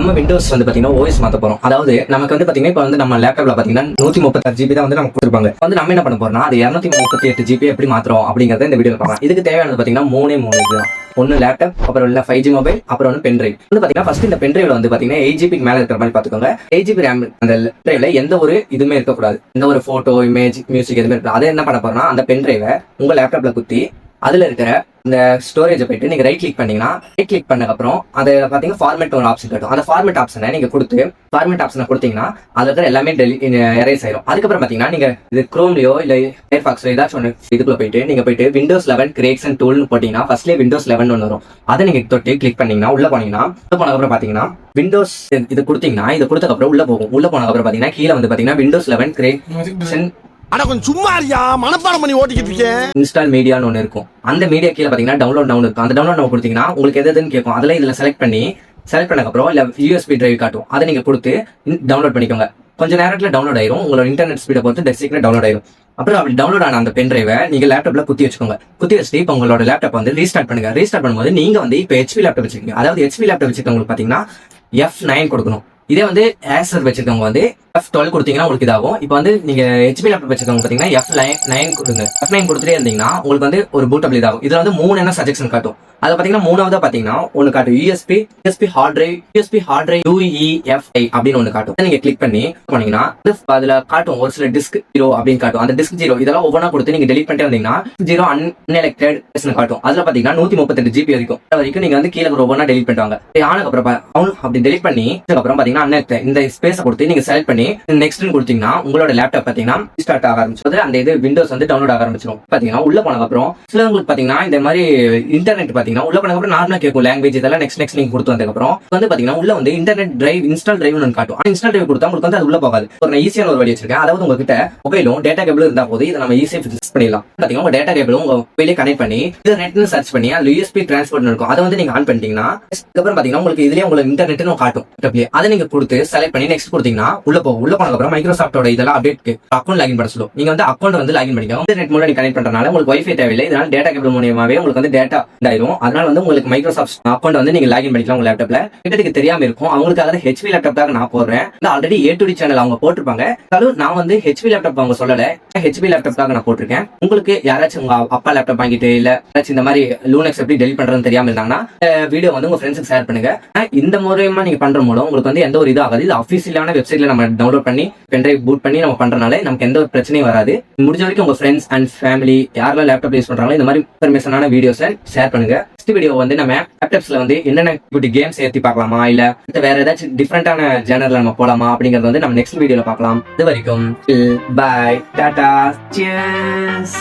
நம்ம விண்டோஸ் வந்து பாத்தீங்கன்னா ஓஎஸ் மாத்த போறோம். அதாவது நமக்கு வந்து பாத்தீங்கன்னா இப்ப வந்து நம்ம லேப்டாப்ல பாத்தீங்கன்னா 136 ஜிபி தான் வந்து நமக்கு கொடுத்துருப்பாங்க. வந்து நம்ம என்ன பண்ண போறோம்னா அது 238 ஜிபி எப்படி மாத்துறோம் அப்படிங்கறத இந்த வீடியோல பார்க்கலாம். இதுக்கு தேவையானது பாத்தீங்கன்னா மூணு இதுதான். ஒன்னு லேப்டாப், அப்புறம் இல்ல 5G மொபைல், அப்புறம் வந்து பென்ட்ரைவ். வந்து பாத்தீங்கன்னா ஃபர்ஸ்ட் இந்த பென்ட்ரைவ்ல வந்து பாத்தீங்கன்னா 8 ஜிபிக்கு மேல இருக்கிற மாதிரி பாத்துக்கோங்க. 8 ஜிபி ரேம் அந்த பென்ட்ரைவ்ல எந்த ஒரு இதுவுமே இருக்கக்கூடாது. எந்த ஒரு போட்டோ, இமேஜ், மியூசிக் எதுவுமே இருக்காது. அதை என்ன பண்ண போறோம்னா அந்த பென்ட்ரைவை உங்க லேப்டாப்ல குத்தி அதுல இருக்கிற இந்த ஸ்டோரேஜை போயிட்டு நீங்க ரைட் கிளிக் பண்ணீங்கன்னா ரைட் கிளிக் பண்ணதுக்கு அப்புறம் அதை பாத்தீங்கன்னா ஃபார்மேட் ஒரு ஆப்ஷன் காட்டும். அந்த ஃபார்மேட் ஆப்ஷனை நீங்க கொடுத்து ஃபார்மேட் ஆப்ஷனை கொடுத்தீங்கன்னா அதுல இருக்கிற எல்லாமே எரேஸ் ஆயிரும். அதுக்கப்புறம் பாத்தீங்கன்னா நீங்க இது குரோம்லயோ இல்ல ஃபயர்பாக்ஸ்ல ஏதாச்சும் ஒன்று இதுக்குள்ள போயிட்டு விண்டோஸ் 11 கிரியேஷன் டூல்னு போட்டீங்கன்னா ஃபர்ஸ்ட்லேயே விண்டோஸ் 11 ஒன்று வரும். அதை நீங்க தொட்டு கிளிக் பண்ணீங்கன்னா உள்ள போனீங்கன்னா போனதுக்கப்புறம் பாத்தீங்கன்னா விண்டோஸ் இது கொடுத்தீங்கன்னா இது கொடுத்ததுக்கப்புறம் உள்ள போகும். உள்ள போனதுக்கப்புறம் பாத்தீங்கன்னா கீழே வந்து பாத்தீங்கன்னா விண்டோஸ் 11 கிரியேஷன் ஆனா கொஞ்சம் சும்மா இருக்கியா, மனப்பாடம் பண்ணி ஓட்டிக்கிட்டு இருக்கேன். இன்ஸ்டால் மீடியான்னு ஒன்று இருக்கும். அந்த மீடியா கீழே பாத்தீங்கன்னா டவுன்லோட் இருக்கும். அந்த டவுன்லோட் நம்ம கொடுத்தீங்கன்னா உங்களுக்கு எதுன்னு கேட்கும். அதில் இதுல செலக்ட் பண்ணதுக்கப்புறம் இல்ல யூஎஸ்பி டிரைவ் காட்டும். அதை நீங்க கொடுத்து டவுன்லோட் பண்ணிக்கோங்க. கொஞ்சம் நேரத்தில் டவுன்லோட் ஆயிரும். உங்களோட இன்டர்நெட் ஸ்பீடை பொறுத்து சீக்கிரம் டவுன்லோட் ஆயிரும். அப்புறம் அப்படி டவுன்லோட் ஆன அந்த பென் டிரைவை நீங்க லேப்டாப்ல குத்தி வச்சுக்கோங்க. குத்தி வச்சுட்டு இப்போ உங்களோட லேப்டாப் வந்து ரீஸ்டார்ட் பண்ணுங்க. ரீஸ்டார்ட் பண்ணும்போது நீங்க வந்து இப்போ ஹெச்பி லேப்டாப் வச்சிருக்கீங்க. அதாவது ஹெச்பி லேப்டாப் வச்சிருக்கவங்களுக்கு பாத்தீங்கன்னா F9 கொடுக்கணும். இதே வந்து ஆசர் வச்சிருக்கவங்க வந்து F12 கொடுத்தீங்கன்னா உங்களுக்கு இதாகும். இப்போ வந்து நீங்க ஹெச்பி லேப்டாப் வச்சிருக்கவங்க பாத்தீங்கன்னா F9 கொடுங்க. F9 கொடுத்துட்டே இருந்தீங்கன்னா உங்களுக்கு வந்து ஒரு பூட்டபிள் இதாகும். இதுல வந்து 3 என்ன சஜெக்ஷன் காட்டும். அதை பாத்தீங்கன்னா மூணாவதா பாத்தீங்கன்னா ஒன்னு காட்டும் யூஎஸ்பி ஹார்ட் டிரைவ் UEFI அப்படின்னு ஒன்னு காட்டும். நீங்க கிளிக் பண்ணீங்கன்னா அதுல காட்டும் ஒரு சில டிஸ்க் 0 அப்படின்னு காட்டும். அந்த டிஸ்க் 0 இதெல்லாம் ஒவ்வொன்றா கொடுத்து நீங்க டெலிட் பண்ணிட்டே வந்தீங்கன்னா 0 அன்எலெக்டட் காட்டும். அதுல பாத்தீங்கன்னா 138 ஜிபி வரைக்கும் நீங்க வந்து கீழே ஒவ்வொன்றா டெலிட் பண்ணிட்டாங்க. ஆனதுக்கு அப்புறம் அப்படி டெலிட் பண்ணி அப்புறம் பாத்தீங்கன்னா அன்எலெக்டட் இந்த ஸ்பேஸ் கொடுத்து நீங்க செலக்ட் பண்ணி நெக்ஸ்ட் கொடுத்தீங்கன்னா உங்களோட லேப்டாப் பாத்தீங்கன்னா ஸ்டார்ட் ஆக ஆரம்பிச்சு அந்த இது விண்டோஸ் வந்து டவுன்லோட் ஆக ஆரம்பிச்சிடும். பாத்தீங்கன்னா உள்ள போனதுக்கு அப்புறம் சிலவங்களுக்கு பாத்தீங்கன்னா இந்த மாதிரி இன்டர்நெட் உள்ள போனதுக்கு நார்மலா கேட்கும் லாங்குவேஜ் இதெல்லாம் நெக்ஸ்ட் நீங்க கொடுத்து வந்ததுக்கு அப்புறம் வந்து பாத்தீங்கன்னா உள்ள வந்து இன்டர்நெட் டிரைவ் இன்ஸ்டால் டிரைவ்னு காட்டும். இன்ஸ்டால் டிரைவ் கொடுத்தா உங்களுக்கு வந்து அது உள்ள போகாது. ஒரு ஈஸியான ஒரு வழி வச்சிருக்கேன். அதாவது உங்ககிட்ட மொபைலும் டேட்டா கேபிளும் இருந்தா போது இதை நம்ம ஈஸியா ஃபிக்ஸ் பண்ணிடலாம். பாத்தீங்கன்னா உங்க டேட்டா கேபிளும் உங்க மொபைலே கனெக்ட் பண்ணி இது நெட்னு சர்ச் பண்ணி அதுல யூஎஸ்பி டிரான்ஸ்போர்ட் இருக்கும். அதை வந்து நீங்க ஆன் பண்ணிட்டீங்கன்னா அதுக்கப்புறம் பாத்தீங்கன்னா உங்களுக்கு இதுலயே உங்களுக்கு இன்டர்நெட்னு காட்டும். அதை நீங்க கொடுத்து செலக்ட் பண்ணி நெக்ஸ்ட் கொடுத்தீங்கன்னா உள்ள போகும். உள்ள போனதுக்கு அப்புறம் மைக்ரோசாஃப்டோட இதெல்லாம் அப்டேட் அக்கௌண்ட் லாகின் பண்ண சொல்லும். நீங்க வந்து அக்கௌண்ட் வந்து லாகின் பண்ணிக்கோங்க. இன்டர்நெட் மூலம் கனெக்ட் பண்றதுனால உங்களுக்கு வைஃபை தேவையில்லை. இதனால டேட்டா கேபிள் மூலமாவே உங்களுக்கு வந்து டேட்டா இதாயிரும். அதனால வந்து உங்களுக்கு மைக்ரோசாஃப்ட் அக்கௌண்ட் வந்து நீங்க லாகின் பண்ணிக்கலாம் உங்க லேப்டாப்ல. கிட்டத்துக்கு தெரியாம இருக்கும் அவங்களுக்காக ஹெச்பி லேப்டாப் நான் போடுறேன். ஆல்ரெடி A2D சேனல் அவங்க போட்டிருப்பாங்க. நான் வந்து ஹெச்பி லேப்டாப் அவங்க சொல்லல. ஹெச்பி லேப்டாப் நான் போட்டிருக்கேன். உங்களுக்கு யாராச்சும் உங்க அப்பா லேப்டாப் வாங்கிட்டு இல்ல இந்த மாதிரி லூனெக்ஸ் எப்படி டெலிட் பண்றதுன்னு தெரியாம இருந்தாங்கன்னா வீடியோ வந்து உங்க ஃப்ரெண்ட்ஸுக்கு ஷேர் பண்ணுங்க. இந்த முறையமா நீங்க பண்ற மூலம் உங்களுக்கு வந்து எந்த ஒரு இது ஆகாது. இது அபிஷியலான வெப்சைட்ல நம்ம டவுன்லோட் பண்ணி பென்ட்ரைவ் பூட் பண்ணி நம்ம பண்றதுனால நமக்கு எந்த ஒரு பிரச்சனையும் வராது. முடிஞ்ச வரைக்கும் உங்க ஃப்ரெண்ட்ஸ் அண்ட் ஃபேமிலி யாரெல்லாம் லேப்டாப் யூஸ் பண்றாங்களோ இந்த மாதிரி இன்ஃபர்மேஷனான வீடியோஸை ஷேர் பண்ணுங்க. நெக்ஸ்ட் வீடியோ வந்து நம்ம லேப்டாப்ஸ்ல வந்து என்னென்ன கேம்ஸ் ஏற்றி பார்க்கலாமா இல்ல வேற ஏதாச்சும் டிஃப்ரெண்டான ஜேனர்ல நம்ம போலாமா அப்படிங்கறது வந்து நம்ம நெக்ஸ்ட் வீடியோல பார்க்கலாம். இது வரைக்கும் பை டாடா சியர்ஸ்.